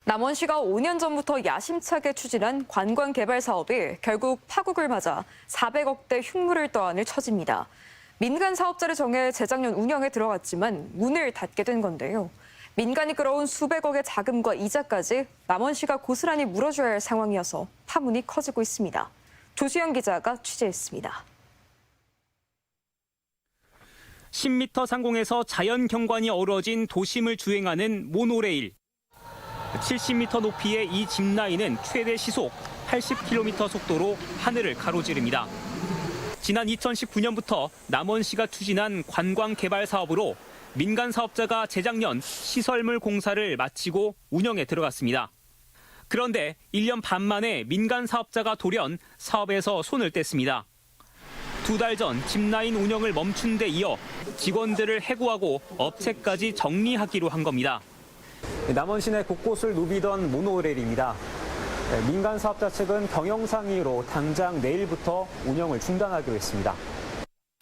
남원시가 5년 전부터 야심차게 추진한 관광개발 사업이 결국 파국을 맞아 400억대 흉물을 떠안을 처지입니다. 민간 사업자를 정해 재작년 운영에 들어갔지만 문을 닫게 된 건데요. 민간이 끌어온 수백억의 자금과 이자까지 남원시가 고스란히 물어줘야 할 상황이어서 파문이 커지고 있습니다. 조수영 기자가 취재했습니다. 10m 상공에서 자연 경관이 어우러진 도심을 주행하는 모노레일. 70m 높이의 이 짚라인은 최대 시속 80km 속도로 하늘을 가로지릅니다. 지난 2019년부터 남원시가 추진한 관광 개발 사업으로 민간 사업자가 재작년 시설물 공사를 마치고 운영에 들어갔습니다. 그런데 1년 반 만에 민간 사업자가 돌연 사업에서 손을 뗐습니다. 2달 전 짚라인 운영을 멈춘 데 이어 직원들을 해고하고 업체까지 정리하기로 한 겁니다. 남원 시내 곳곳을 누비던 모노레일입니다. 민간 사업자 측은 경영상 이유로 당장 내일부터 운영을 중단하기로 했습니다.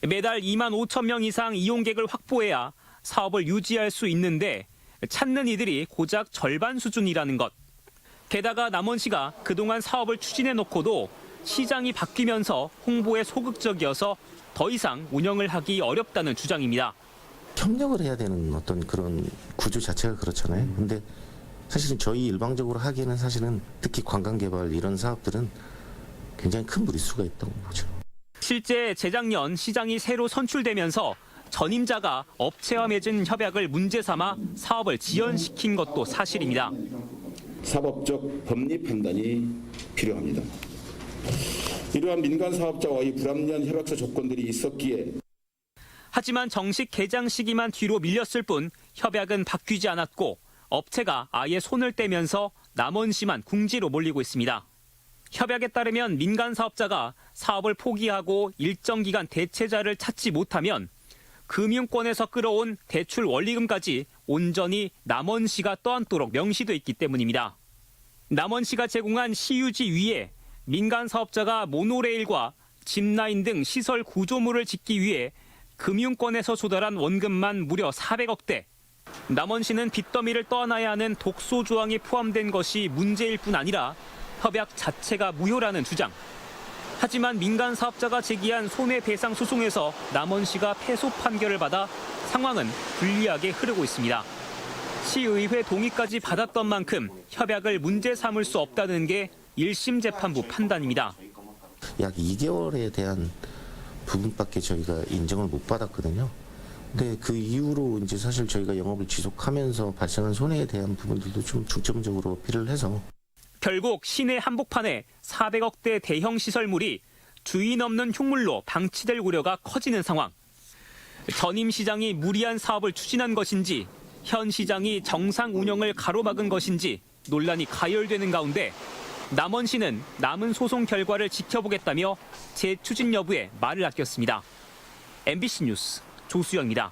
매달 2만 5천 명 이상 이용객을 확보해야 사업을 유지할 수 있는데 찾는 이들이 고작 절반 수준이라는 것. 게다가 남원시가 그동안 사업을 추진해놓고도 시장이 바뀌면서 홍보에 소극적이어서 더 이상 운영을 하기 어렵다는 주장입니다. 협력을 해야 되는 어떤 그런 구조 자체가 그렇잖아요. 근데 사실은 저희 일방적으로 하기에는 사실은 특히 관광개발 이런 사업들은 굉장히 큰 무리수가 있다고 보죠. 실제 재작년 시장이 새로 선출되면서 전임자가 업체와 맺은 협약을 문제 삼아 사업을 지연시킨 것도 사실입니다. 사법적 법리 판단이 필요합니다. 이러한 민간 사업자와의 불합리한 협약서 조건들이 있었기에 하지만 정식 개장 시기만 뒤로 밀렸을 뿐 협약은 바뀌지 않았고 업체가 아예 손을 떼면서 남원시만 궁지로 몰리고 있습니다. 협약에 따르면 민간 사업자가 사업을 포기하고 일정 기간 대체자를 찾지 못하면 금융권에서 끌어온 대출 원리금까지 온전히 남원시가 떠안도록 명시돼 있기 때문입니다. 남원시가 제공한 시유지 위에 민간 사업자가 모노레일과 짚라인 등 시설 구조물을 짓기 위해 금융권에서 조달한 원금만 무려 400억대. 남원시는 빚더미를 떠안아야 하는 독소 조항이 포함된 것이 문제일 뿐 아니라 협약 자체가 무효라는 주장. 하지만 민간 사업자가 제기한 손해배상 소송에서 남원시가 패소 판결을 받아 상황은 불리하게 흐르고 있습니다. 시의회 동의까지 받았던 만큼 협약을 문제 삼을 수 없다는 게 1심 재판부 판단입니다. 약 2개월에 대한 부분밖에 저희가 인정을 못 받았거든요. 근데 그 이후로 이제 사실 저희가 영업을 지속하면서 발생한 손해에 대한 부분들도 좀 중점적으로 어필을 해서 결국 시내 한복판에 400억대 대형 시설물이 주인 없는 흉물로 방치될 우려가 커지는 상황. 전임 시장이 무리한 사업을 추진한 것인지 현 시장이 정상 운영을 가로막은 것인지 논란이 가열되는 가운데 남원시는 남은 소송 결과를 지켜보겠다며 재추진 여부에 말을 아꼈습니다. MBC 뉴스 조수영입니다.